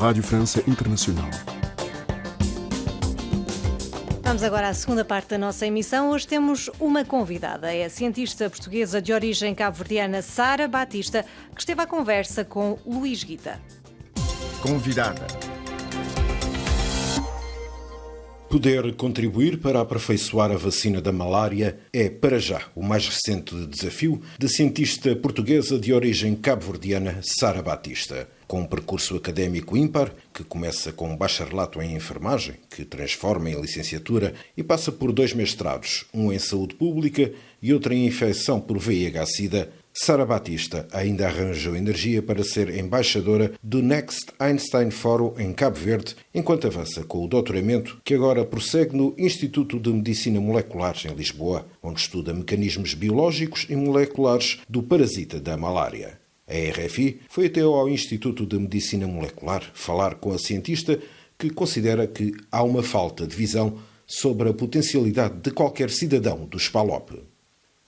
Rádio França Internacional. Vamos agora à segunda parte da nossa emissão. Hoje temos uma convidada. É a cientista portuguesa de origem cabo-verdiana Sara Batista, que esteve à conversa com Luís Guita. Convidada. Poder contribuir para aperfeiçoar a vacina da malária é, para já, o mais recente desafio da cientista portuguesa de origem cabo-verdiana Sara Batista. Com um percurso académico ímpar, que começa com um bacharelato em enfermagem, que transforma em licenciatura e passa por 2 mestrados, um em saúde pública e outro em infecção por VIH-Sida, Sara Batista ainda arranjou energia para ser embaixadora do Next Einstein Forum em Cabo Verde, enquanto avança com o doutoramento que agora prossegue no Instituto de Medicina Molecular em Lisboa, onde estuda mecanismos biológicos e moleculares do parasita da malária. A RFI foi até ao Instituto de Medicina Molecular falar com a cientista que considera que há uma falta de visão sobre a potencialidade de qualquer cidadão do SPALOP.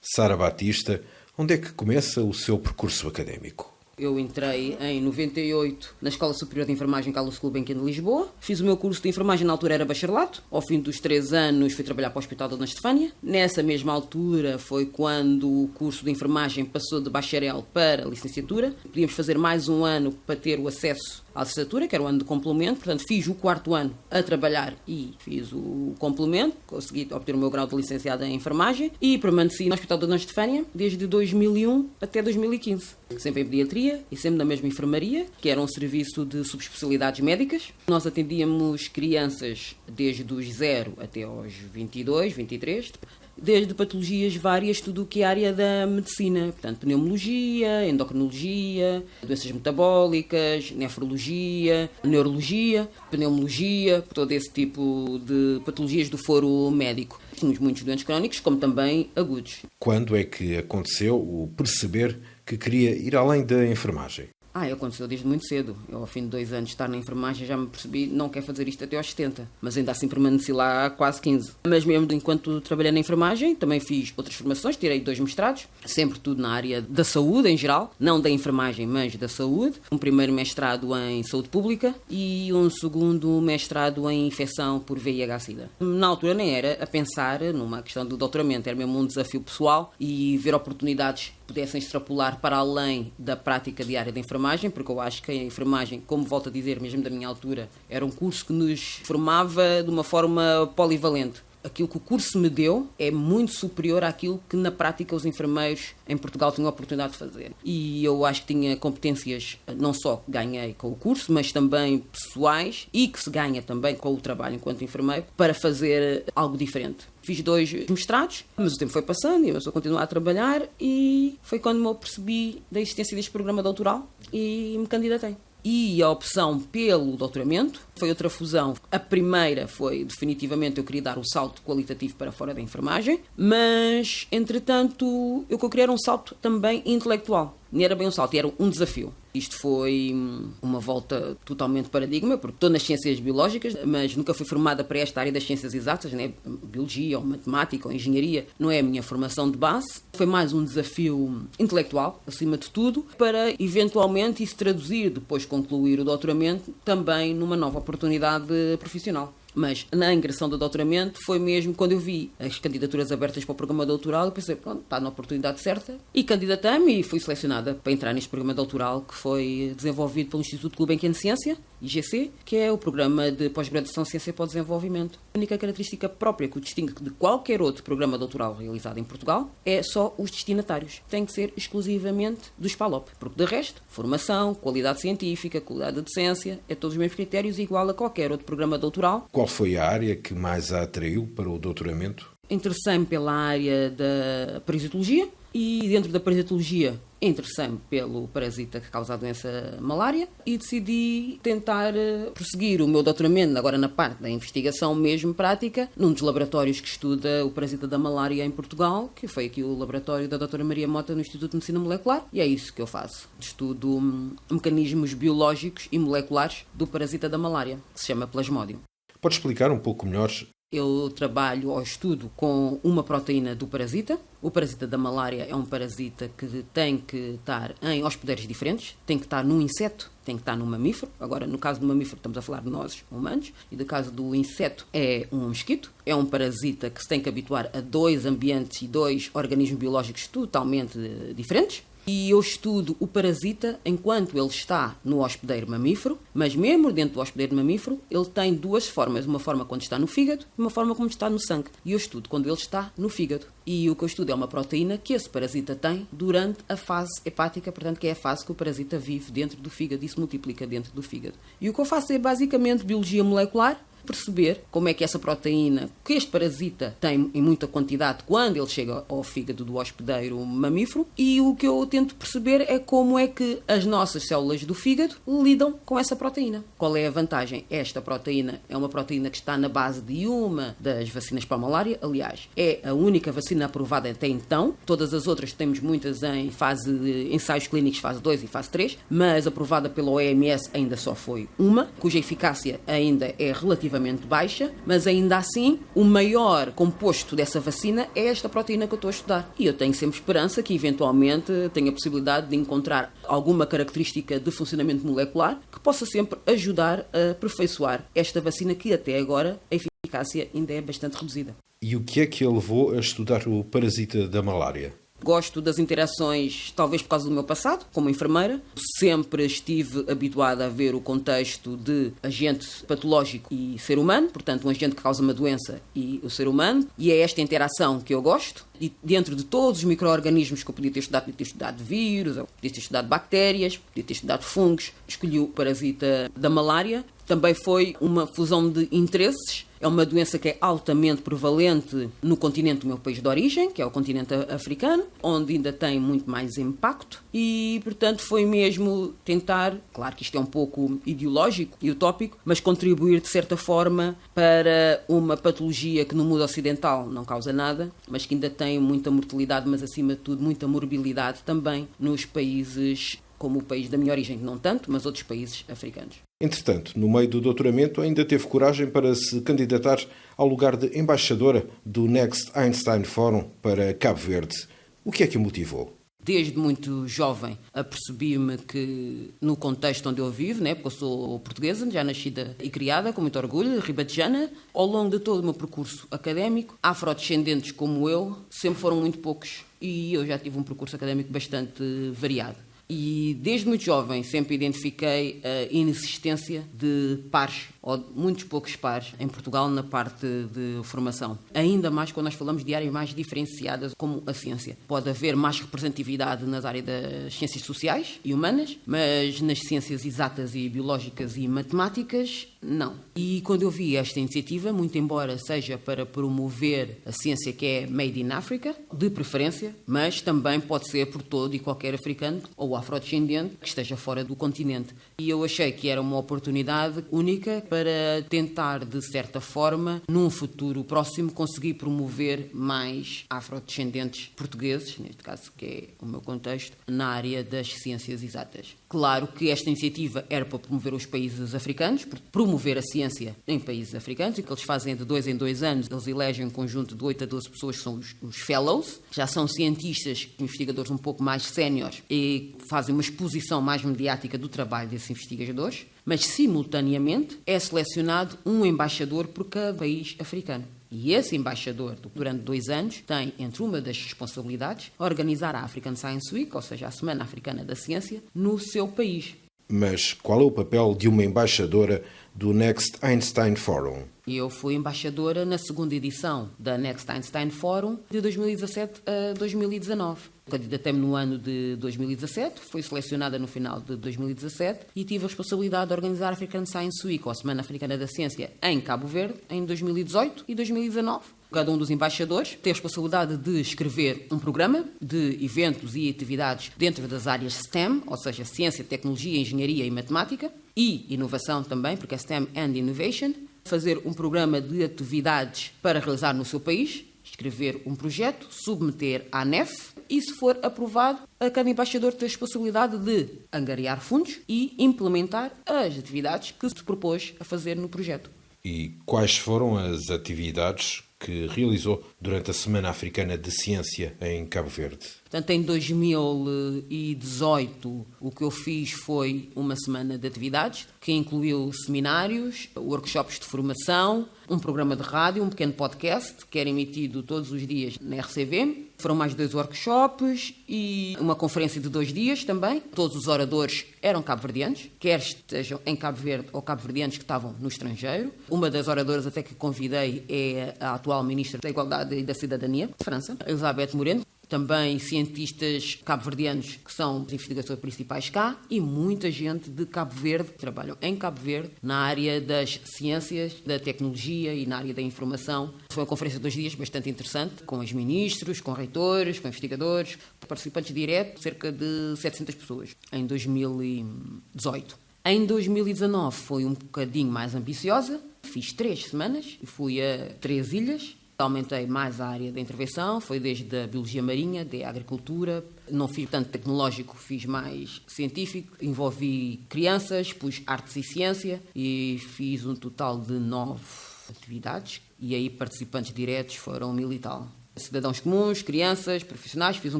Sara Batista, onde é que começa o seu percurso académico? Eu entrei em 98 na Escola Superior de Enfermagem Carlos Gulbenkian de Lisboa. Fiz o meu curso de enfermagem, na altura era bacharelato. Ao fim dos 3 anos fui trabalhar para o Hospital da Dona Estefânia. Nessa mesma altura foi quando o curso de enfermagem passou de bacharel para licenciatura. Podíamos fazer mais um ano para ter o acesso à licenciatura, que era o ano de complemento. Portanto, fiz o 4º ano a trabalhar e fiz o complemento. Consegui obter o meu grau de licenciada em enfermagem e permaneci no Hospital da Dona Estefânia desde 2001 até 2015. Sempre em pediatria e sempre na mesma enfermaria, que era um serviço de subespecialidades médicas. Nós atendíamos crianças desde os 0 até aos 22, 23, desde patologias várias, tudo o que é área da medicina, portanto, pneumologia, endocrinologia, doenças metabólicas, nefrologia, neurologia, pneumologia, todo esse tipo de patologias do foro médico. Tínhamos muitos doentes crónicos, como também agudos. Quando é que aconteceu o perceber que queria ir além da enfermagem? Aconteceu desde muito cedo. Eu, ao fim de 2 anos de estar na enfermagem, já me percebi, não quero fazer isto até aos 70. Mas ainda assim permaneci lá há quase 15. Mas mesmo enquanto trabalhei na enfermagem, também fiz outras formações, tirei 2 mestrados, sempre tudo na área da saúde em geral, não da enfermagem, mas da saúde. Um primeiro mestrado em saúde pública e um segundo mestrado em infecção por VIH-Sida. Na altura nem era a pensar numa questão do doutoramento, era mesmo um desafio pessoal e ver oportunidades que pudessem extrapolar para além da prática diária da enfermagem, porque eu acho que a enfermagem, como volto a dizer, mesmo da minha altura, era um curso que nos formava de uma forma polivalente. Aquilo que o curso me deu é muito superior àquilo que na prática os enfermeiros em Portugal tinham a oportunidade de fazer. E eu acho que tinha competências, não só que ganhei com o curso, mas também pessoais e que se ganha também com o trabalho enquanto enfermeiro, para fazer algo diferente. Fiz 2 mestrados, mas o tempo foi passando e eu só continuar a trabalhar e foi quando me apercebi da existência deste programa doutoral e me candidatei. E a opção pelo doutoramento foi outra fusão. A primeira foi, definitivamente, eu queria dar um salto qualitativo para fora da enfermagem, mas, entretanto, eu queria um salto também intelectual. Não era bem um salto, era um desafio. Isto foi uma volta totalmente paradigma, porque estou nas ciências biológicas, mas nunca fui formada para esta área das ciências exatas, né? Biologia, ou matemática, ou engenharia, não é a minha formação de base. Foi mais um desafio intelectual, acima de tudo, para eventualmente isso traduzir, depois de concluir o doutoramento, também numa nova oportunidade profissional. Mas na ingressão do doutoramento foi mesmo quando eu vi as candidaturas abertas para o programa doutoral, eu pensei, pronto, está na oportunidade certa, e candidatei-me e fui selecionada para entrar neste programa doutoral que foi desenvolvido pelo Instituto Gulbenkian de Ciência, IGC, que é o programa de pós-graduação de Ciência para o Desenvolvimento. A única característica própria que o distingue de qualquer outro programa doutoral realizado em Portugal é só os destinatários. Tem que ser exclusivamente do SPALOP, porque de resto, formação, qualidade científica, qualidade de docência, é todos os mesmos critérios igual a qualquer outro programa doutoral. Qual foi a área que mais a atraiu para o doutoramento? Interessei-me pela área da parasitologia e dentro da parasitologia interessei-me pelo parasita que causa a doença malária e decidi tentar prosseguir o meu doutoramento, agora na parte da investigação mesmo prática, num dos laboratórios que estuda o parasita da malária em Portugal, que foi aqui o laboratório da doutora Maria Mota no Instituto de Medicina Molecular, e é isso que eu faço. Estudo mecanismos biológicos e moleculares do parasita da malária, que se chama Plasmodium. Pode explicar um pouco melhor Eu trabalho ou estudo com uma proteína do parasita. O parasita da malária é um parasita que tem que estar em hospedeiros diferentes, tem que estar num inseto, tem que estar num mamífero. Agora, no caso do mamífero, estamos a falar de nós, humanos, e no caso do inseto, é um mosquito. É um parasita que se tem que habituar a 2 ambientes e 2 organismos biológicos totalmente diferentes. E eu estudo o parasita enquanto ele está no hospedeiro mamífero, mas mesmo dentro do hospedeiro mamífero, ele tem 2 formas. Uma forma quando está no fígado e uma forma quando está no sangue. E eu estudo quando ele está no fígado. E o que eu estudo é uma proteína que esse parasita tem durante a fase hepática, portanto, que é a fase que o parasita vive dentro do fígado e se multiplica dentro do fígado. E o que eu faço é basicamente biologia molecular, perceber como é que essa proteína que este parasita tem em muita quantidade quando ele chega ao fígado do hospedeiro mamífero, e o que eu tento perceber é como é que as nossas células do fígado lidam com essa proteína. Qual é a vantagem? Esta proteína é uma proteína que está na base de uma das vacinas para a malária, aliás, é a única vacina aprovada até então. Todas as outras temos muitas em fase de ensaios clínicos fase 2 e fase 3, mas aprovada pela OMS ainda só foi uma, cuja eficácia ainda é relativamente baixa, mas ainda assim o maior composto dessa vacina é esta proteína que eu estou a estudar. E eu tenho sempre esperança que eventualmente tenha a possibilidade de encontrar alguma característica de funcionamento molecular que possa sempre ajudar a aperfeiçoar esta vacina, que até agora a eficácia ainda é bastante reduzida. E o que é que a levou a estudar o parasita da malária? Gosto das interações, talvez por causa do meu passado, como enfermeira. Sempre estive habituada a ver o contexto de agente patológico e ser humano, portanto, um agente que causa uma doença e o ser humano. E é esta interação que eu gosto. E dentro de todos os micro-organismos que eu podia ter estudado vírus, podia ter estudado bactérias, podia ter estudado fungos, escolhi o parasita da malária. Também foi uma fusão de interesses. É uma doença que é altamente prevalente no continente do meu país de origem, que é o continente africano, onde ainda tem muito mais impacto. E, portanto, foi mesmo tentar, claro que isto é um pouco ideológico e utópico, mas contribuir de certa forma para uma patologia que no mundo ocidental não causa nada, mas que ainda tem muita mortalidade, mas acima de tudo muita morbilidade também nos países como o país da minha origem, não tanto, mas outros países africanos. Entretanto, no meio do doutoramento, ainda teve coragem para se candidatar ao lugar de embaixadora do Next Einstein Forum para Cabo Verde. O que é que o motivou? Desde muito jovem apercebi-me que no contexto onde eu vivo, porque eu sou portuguesa, já nascida e criada com muito orgulho, ribatejana, ao longo de todo o meu percurso académico, afrodescendentes como eu sempre foram muito poucos e eu já tive um percurso académico bastante variado. E desde muito jovem sempre identifiquei a inexistência de pares, ou de muitos poucos pares, em Portugal na parte de formação. Ainda mais quando nós falamos de áreas mais diferenciadas, como a ciência. Pode haver mais representatividade nas áreas das ciências sociais e humanas, mas nas ciências exatas e biológicas e matemáticas, não. E quando eu vi esta iniciativa, muito embora seja para promover a ciência que é made in Africa, de preferência, mas também pode ser por todo e qualquer africano ou afrodescendente que esteja fora do continente. E eu achei que era uma oportunidade única para tentar, de certa forma, num futuro próximo, conseguir promover mais afrodescendentes portugueses, neste caso que é o meu contexto, na área das ciências exatas. Claro que esta iniciativa era para promover os países africanos, promover a ciência em países africanos, e que eles fazem de 2 em 2 anos, eles elegem um conjunto de 8 a 12 pessoas que são os fellows, já são cientistas, investigadores um pouco mais séniores e fazem uma exposição mais mediática do trabalho desses investigadores, mas simultaneamente é selecionado um embaixador por cada país africano. E esse embaixador, durante 2 anos, tem, entre uma das responsabilidades, organizar a African Science Week, ou seja, a Semana Africana da Ciência, no seu país. Mas qual é o papel de uma embaixadora do Next Einstein Forum? Eu fui embaixadora na 2ª edição da Next Einstein Forum de 2017 a 2019. Candidatei-me no ano de 2017, fui selecionada no final de 2017 e tive a responsabilidade de organizar a African Science Week, ou a Semana Africana da Ciência, em Cabo Verde, em 2018 e 2019. Cada um dos embaixadores tem a responsabilidade de escrever um programa de eventos e atividades dentro das áreas STEM, ou seja, Ciência, Tecnologia, Engenharia e Matemática, e Inovação também, porque é STEM and Innovation, fazer um programa de atividades para realizar no seu país, escrever um projeto, submeter à ANEF e, se for aprovado, a cada embaixador tem a responsabilidade de angariar fundos e implementar as atividades que se propôs a fazer no projeto. E quais foram as atividades que realizou durante a Semana Africana de Ciência em Cabo Verde? Portanto, em 2018, o que eu fiz foi uma semana de atividades, que incluiu seminários, workshops de formação, um programa de rádio, um pequeno podcast, que era emitido todos os dias na RCV. Foram mais 2 workshops e uma conferência de 2 dias também. Todos os oradores eram cabo-verdianos, quer estejam em Cabo Verde ou cabo-verdianos que estavam no estrangeiro. Uma das oradoras até que convidei é a atual Ministra da Igualdade e da Cidadania de França, Elizabeth Moreno. Também cientistas cabo-verdianos que são os investigadores principais cá e muita gente de Cabo Verde que trabalham em Cabo Verde na área das ciências, da tecnologia e na área da informação. Foi uma conferência de 2 dias bastante interessante, com os ministros, com reitores, com investigadores, participantes diretos, cerca de 700 pessoas, em 2018. Em 2019 foi um bocadinho mais ambiciosa, fiz 3 semanas e fui a 3 ilhas. Aumentei mais a área da intervenção, foi desde a biologia marinha, da agricultura. Não fiz tanto tecnológico, fiz mais científico. Envolvi crianças, pus artes e ciência e fiz um total de 9 atividades. E aí participantes diretos foram 1000 e tal. Cidadãos comuns, crianças, profissionais. Fiz um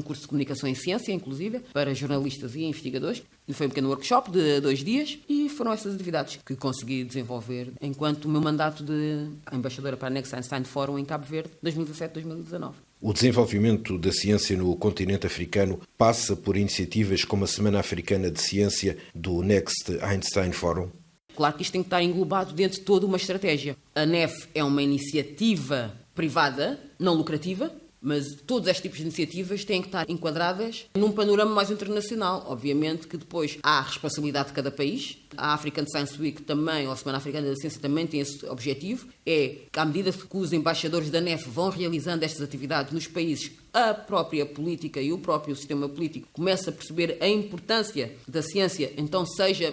curso de comunicação em ciência, inclusive, para jornalistas e investigadores. E foi um pequeno workshop de 2 dias e foram essas atividades que consegui desenvolver enquanto o meu mandato de embaixadora para a Next Einstein Forum em Cabo Verde, 2017-2019. O desenvolvimento da ciência no continente africano passa por iniciativas como a Semana Africana de Ciência do Next Einstein Forum? Claro que isto tem que estar englobado dentro de toda uma estratégia. A NEF é uma iniciativa privada, não lucrativa, mas todos estes tipos de iniciativas têm que estar enquadradas num panorama mais internacional. Obviamente que depois há a responsabilidade de cada país. A African Science Week também, ou a Semana Africana da Ciência, também tem esse objetivo. É que, à medida que os embaixadores da NEF vão realizando estas atividades nos países, a própria política e o próprio sistema político começa a perceber a importância da ciência, então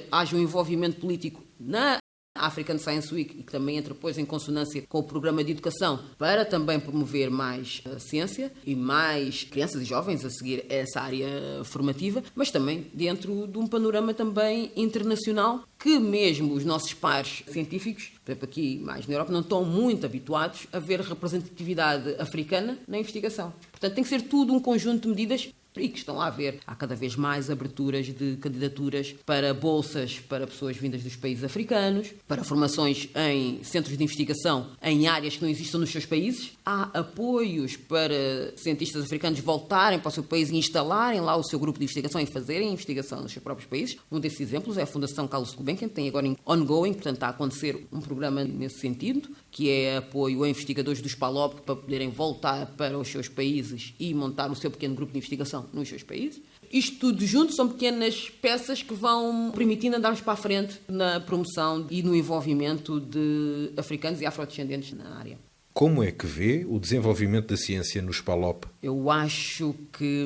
haja um envolvimento político na African Science Week, e que também entra depois em consonância com o programa de educação para também promover mais a ciência e mais crianças e jovens a seguir essa área formativa, mas também dentro de um panorama também internacional que mesmo os nossos pares científicos, por exemplo aqui mais na Europa, não estão muito habituados a ver representatividade africana na investigação. Portanto, tem que ser tudo um conjunto de medidas e que estão a haver. Há cada vez mais aberturas de candidaturas para bolsas para pessoas vindas dos países africanos, para formações em centros de investigação em áreas que não existam nos seus países. Há apoios para cientistas africanos voltarem para o seu país e instalarem lá o seu grupo de investigação e fazerem investigação nos seus próprios países. Um desses exemplos é a Fundação Carlos Gulbenkian, que tem agora em ongoing, portanto está a acontecer um programa nesse sentido, que é apoio a investigadores dos PALOP para poderem voltar para os seus países e montar o seu pequeno grupo de investigação nos seus países. Isto tudo junto são pequenas peças que vão permitindo andarmos para a frente na promoção e no envolvimento de africanos e afrodescendentes na área. Como é que vê o desenvolvimento da ciência nos PALOP? Eu acho que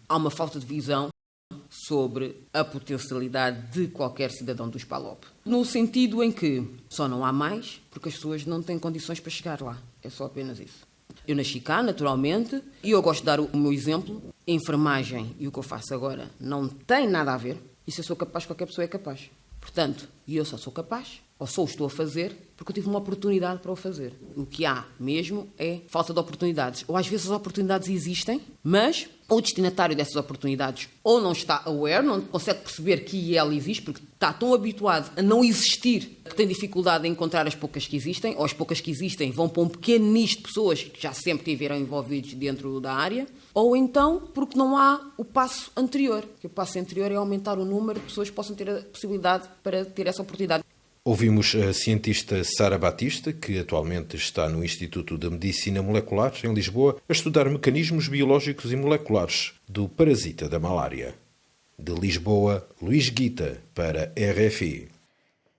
há uma falta de visão sobre a potencialidade de qualquer cidadão dos PALOP. No sentido em que só não há mais porque as pessoas não têm condições para chegar lá. É só apenas isso. Eu nasci cá, naturalmente, e eu gosto de dar o meu exemplo. A enfermagem e o que eu faço agora não tem nada a ver. E se eu sou capaz, qualquer pessoa é capaz. Portanto, eu só sou capaz, ou só o estou a fazer, porque eu tive uma oportunidade para o fazer. O que há mesmo é falta de oportunidades. Ou às vezes as oportunidades existem, mas o destinatário dessas oportunidades ou não está aware, não consegue perceber que ela existe, porque está tão habituado a não existir que tem dificuldade em encontrar as poucas que existem, ou as poucas que existem vão para um pequeno nicho de pessoas que já sempre estiveram envolvidos dentro da área, ou então porque não há o passo anterior. Que o passo anterior é aumentar o número de pessoas que possam ter a possibilidade para ter essa oportunidade. Ouvimos a cientista Sara Batista, que atualmente está no Instituto de Medicina Molecular, em Lisboa, a estudar mecanismos biológicos e moleculares do parasita da malária. De Lisboa, Luís Guita, para RFI.